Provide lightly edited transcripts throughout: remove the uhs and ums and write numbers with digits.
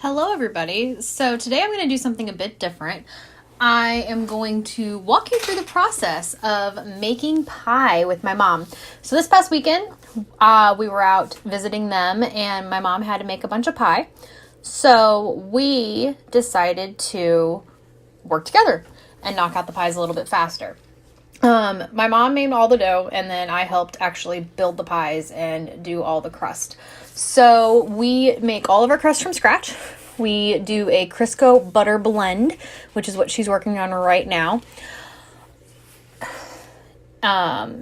Hello everybody. So today I'm going to do something a bit different. I am going to walk you through the process of making pie with my mom. So this past weekend, we were out visiting them and my mom had to make a bunch of pie. So we decided to work together and knock out the pies a little bit faster. My mom made all the dough and then I helped actually build the pies and do all the crust. So we make all of our crust from scratch. We do a Crisco butter blend, which is what she's working on right now.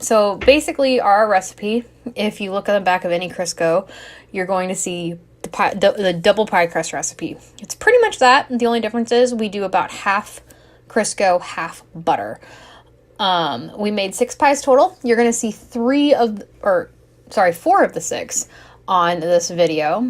So basically our recipe, if you look at the back of any Crisco, you're going to see the double pie crust recipe. It's pretty much that. The only difference is we do about half Crisco, half butter. We made 6 pies total. You're going to see 4 of the 6 on this video.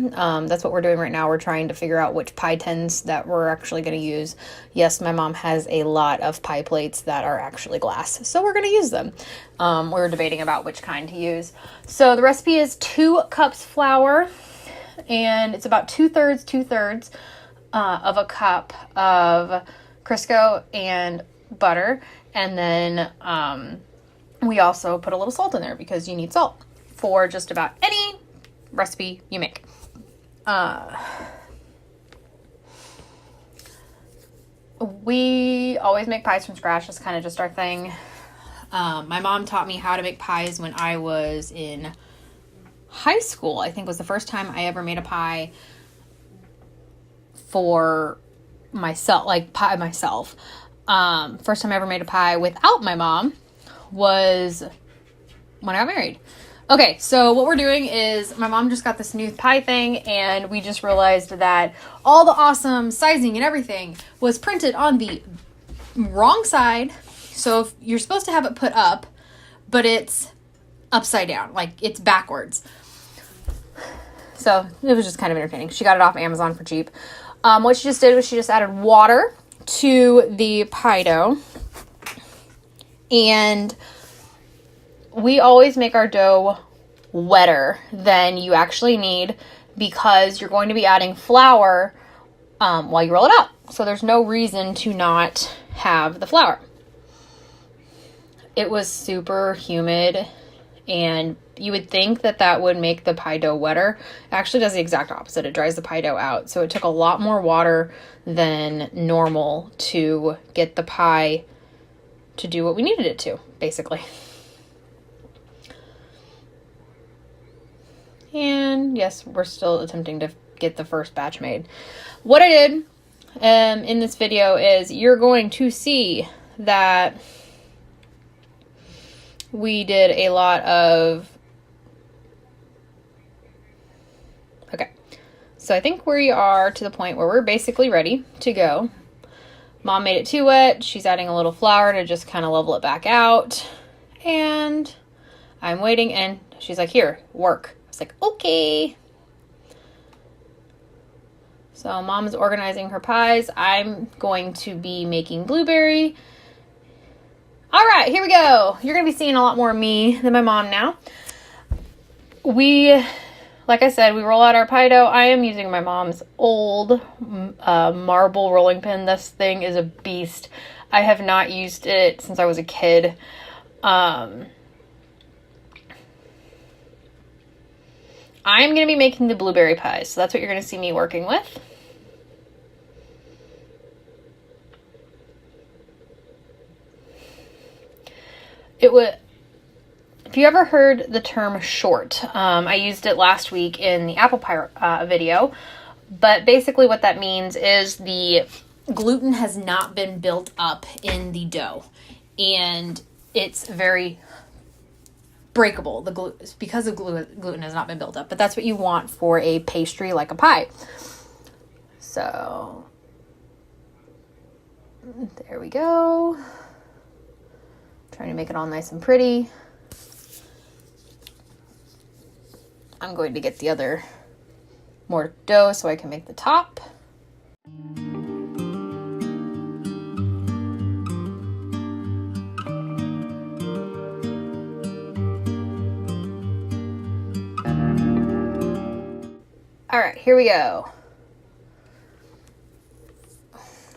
That's what we're doing right now. We're trying to figure out which pie tins that we're actually going to use. Yes, my mom has a lot of pie plates that are actually glass, so we're going to use them. We're debating about which kind to use. So the recipe is 2 cups flour, and it's about 2/3 of a cup of Crisco and butter. And then we also put a little salt in there because you need salt for just about any recipe you make. We always make pies from scratch. That's kind of just our thing. My mom taught me how to make pies when I was in high school. I think was the first time I ever made a pie for myself, like pie myself. First time I ever made a pie without my mom was when I got married. Okay, so what we're doing is my mom just got this new pie thing and we just realized that all the awesome sizing and everything was printed on the wrong side. So if you're supposed to have it put up, but it's upside down, like it's backwards. So it was just kind of entertaining. She got it off Amazon for cheap. What she just did was she just added water to the pie dough, and we always make our dough wetter than you actually need because you're going to be adding flour while you roll it out. So there's no reason to not have the flour. It was super humid, and you would think that that would make the pie dough wetter. It actually does the exact opposite. It dries the pie dough out. So it took a lot more water than normal to get the pie to do what we needed it to, basically. And yes, we're still attempting to get the first batch made. What I did in this video is you're going to see that we did a lot of... Okay, so I think we are to the point where we're basically ready to go. Mom made it too wet. She's adding a little flour to just kind of level it back out. And I'm waiting, and she's like, here, work. I was like, okay. So Mom is organizing her pies. I'm going to be making blueberry. All right, here we go. You're going to be seeing a lot more of me than my mom now. Like I said, we roll out our pie dough. I am using my mom's old marble rolling pin. This thing is a beast. I have not used it since I was a kid. I'm going to be making the blueberry pies. So that's what you're going to see me working with. If you ever heard the term short, I used it last week in the apple pie video, but basically what that means is the gluten has not been built up in the dough, and it's very breakable. Because the gluten has not been built up, but that's what you want for a pastry like a pie. So there we go. Trying to make it all nice and pretty. I'm going to get the other more dough so I can make the top. All right, here we go.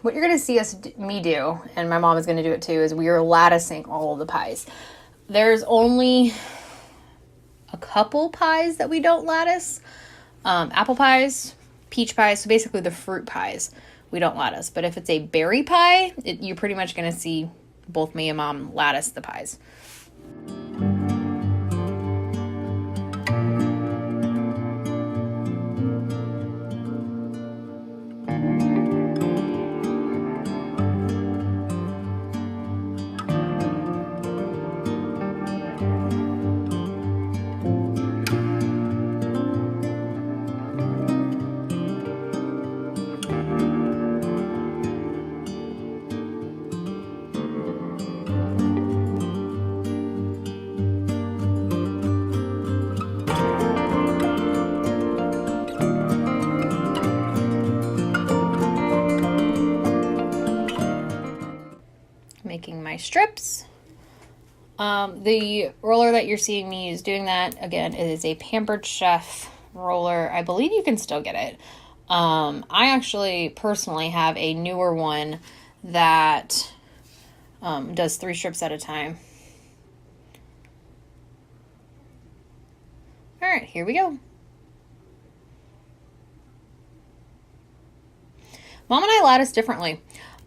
what you're going to see me do, and my mom is going to do it too, is we are latticing all of the pies. There's only a couple pies that we don't lattice. Apple pies, peach pies, so basically the fruit pies we don't lattice. But if it's a berry pie, you're pretty much going to see both me and mom lattice the pies. Making my strips. The roller that you're seeing me use doing that, again, it is a Pampered Chef roller. I believe you can still get it. I actually personally have a newer one that does 3 strips at a time. All right, here we go. Mom and I lattice differently.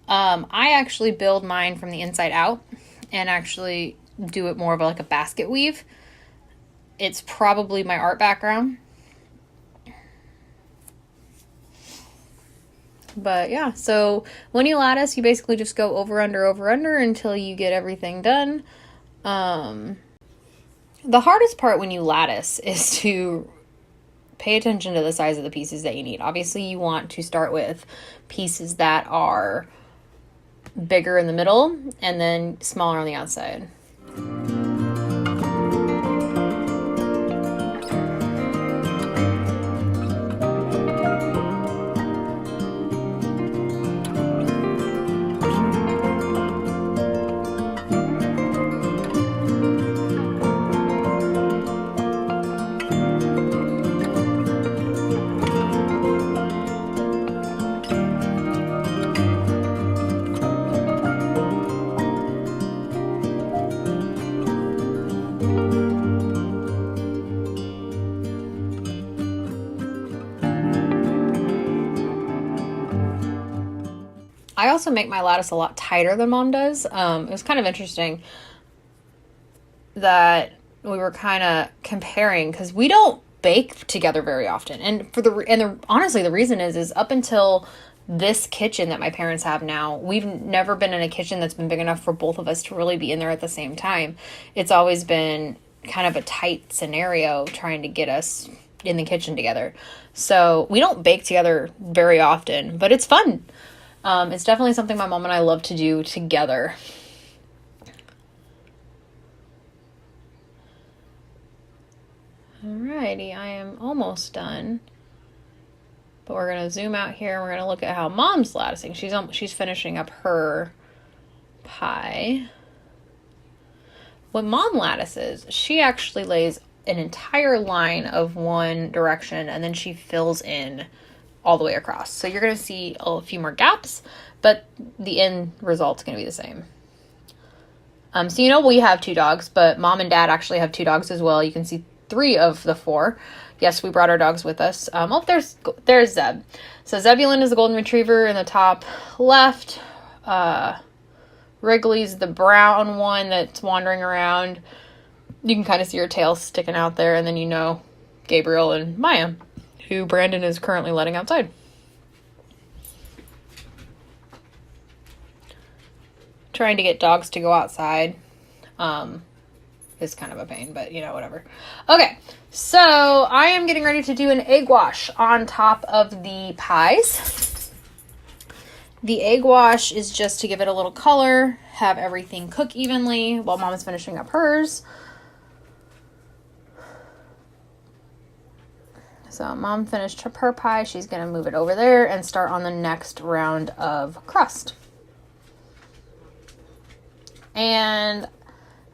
I actually build mine from the inside out and actually do it more of like a basket weave. It's probably my art background. But yeah, so when you lattice, you basically just go over, under until you get everything done. The hardest part when you lattice is to pay attention to the size of the pieces that you need. Obviously, you want to start with pieces that are bigger in the middle and then smaller on the outside. I also make my lattice a lot tighter than Mom does. It was kind of interesting that we were kind of comparing because we don't bake together very often. And honestly, the reason is up until this kitchen that my parents have now, we've never been in a kitchen that's been big enough for both of us to really be in there at the same time. It's always been kind of a tight scenario trying to get us in the kitchen together. So we don't bake together very often, but it's fun. It's definitely something my mom and I love to do together. Alrighty, I am almost done. But we're going to zoom out here and we're going to look at how Mom's latticing. She's finishing up her pie. When Mom lattices, she actually lays an entire line of one direction and then she fills in all the way across. So you're going to see a few more gaps, but the end result's going to be the same. So we have 2 dogs, but Mom and Dad actually have 2 dogs as well. You can see 3 of the 4. Yes, we brought our dogs with us. There's Zeb. So Zebulon is the golden retriever in the top left. Wrigley's the brown one that's wandering around. You can kind of see her tail sticking out there, and then Gabriel and Maya, who Brandon is currently letting outside. Trying to get dogs to go outside is kind of a pain, but whatever. Okay, so I am getting ready to do an egg wash on top of the pies. The egg wash is just to give it a little color, have everything cook evenly while Mom is finishing up hers. So Mom finished her pie. She's going to move it over there and start on the next round of crust. And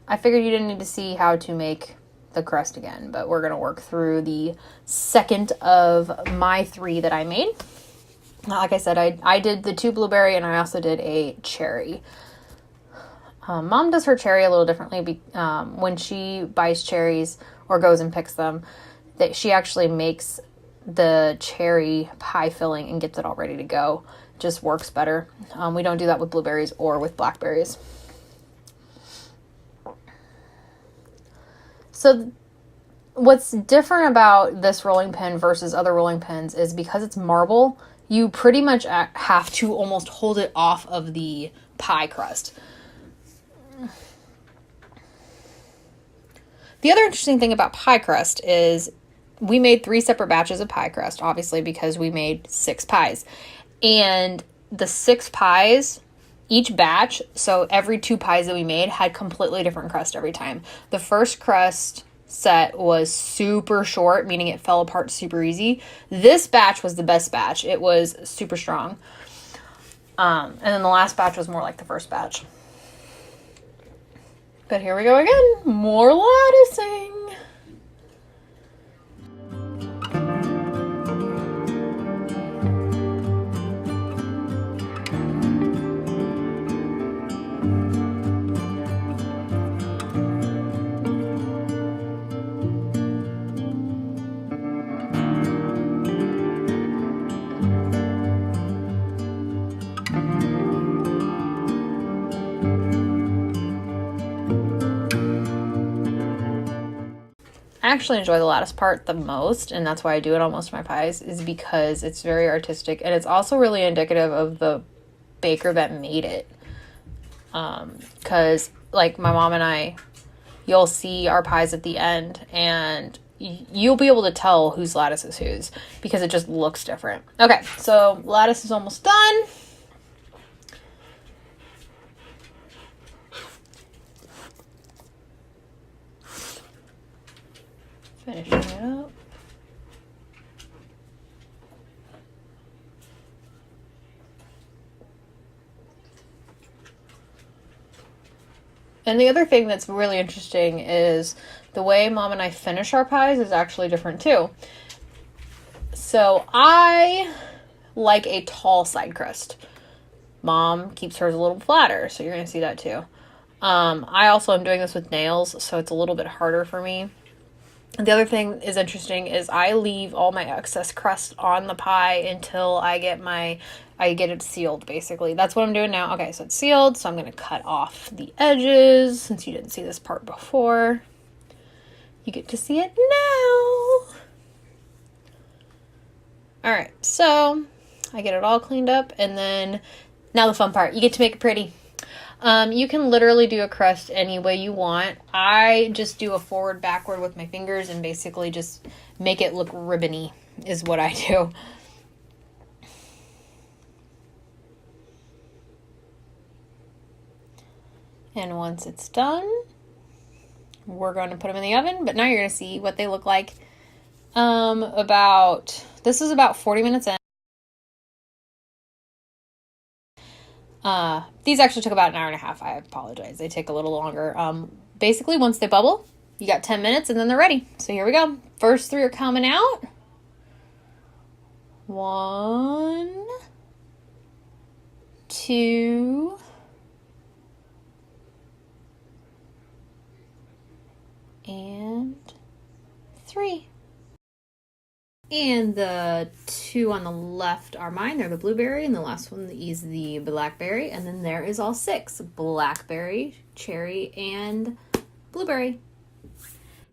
I figured you didn't need to see how to make the crust again, but we're going to work through the second of my 3 that I made. Like I said, I did the 2 blueberry and I also did a cherry. Mom does her cherry a little differently. When she buys cherries or goes and picks them, that she actually makes the cherry pie filling and gets it all ready to go. It just works better. We don't do that with blueberries or with blackberries. So what's different about this rolling pin versus other rolling pins is because it's marble, you pretty much have to almost hold it off of the pie crust. The other interesting thing about pie crust is we made 3 separate batches of pie crust, obviously, because we made 6 pies. And the 6 pies, each batch, so every 2 pies that we made had completely different crust every time. The first crust set was super short, meaning it fell apart super easy. This batch was the best batch. It was super strong. And then the last batch was more like the first batch. But here we go again. More latticing. I actually enjoy the lattice part the most, and that's why I do it on most of my pies, is because it's very artistic, and it's also really indicative of the baker that made it. Because, like, my mom and I, you'll see our pies at the end, and you'll be able to tell whose lattice is whose, because it just looks different. Okay, so lattice is almost done. Finishing it up. And the other thing that's really interesting is the way Mom and I finish our pies is actually different too. So I like a tall side crust. Mom keeps hers a little flatter, so you're going to see that too. I also am doing this with nails, so it's a little bit harder for me. The other thing is interesting is I leave all my excess crust on the pie until I get it sealed, basically. That's what I'm doing now. Okay, so it's sealed, so I'm going to cut off the edges since you didn't see this part before. You get to see it now. All right, so I get it all cleaned up, and then now the fun part. You get to make it pretty. You can literally do a crust any way you want. I just do a forward, backward with my fingers and basically just make it look ribbony is what I do. And once it's done, we're going to put them in the oven. But now you're going to see what they look like. This is about 40 minutes in. These actually took about an hour and a half. I apologize. They take a little longer. Basically, once they bubble, you got 10 minutes and then they're ready. So here we go. First 3 are coming out. 1, 2, and 3. And the 2 on the left are mine. They're the blueberry, and the last one is the blackberry. And then there is all 6: blackberry, cherry, and blueberry.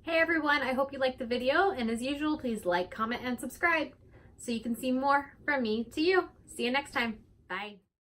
Hey everyone, I hope you liked the video. And as usual, please like, comment, and subscribe so you can see more from me to you. See you next time. Bye.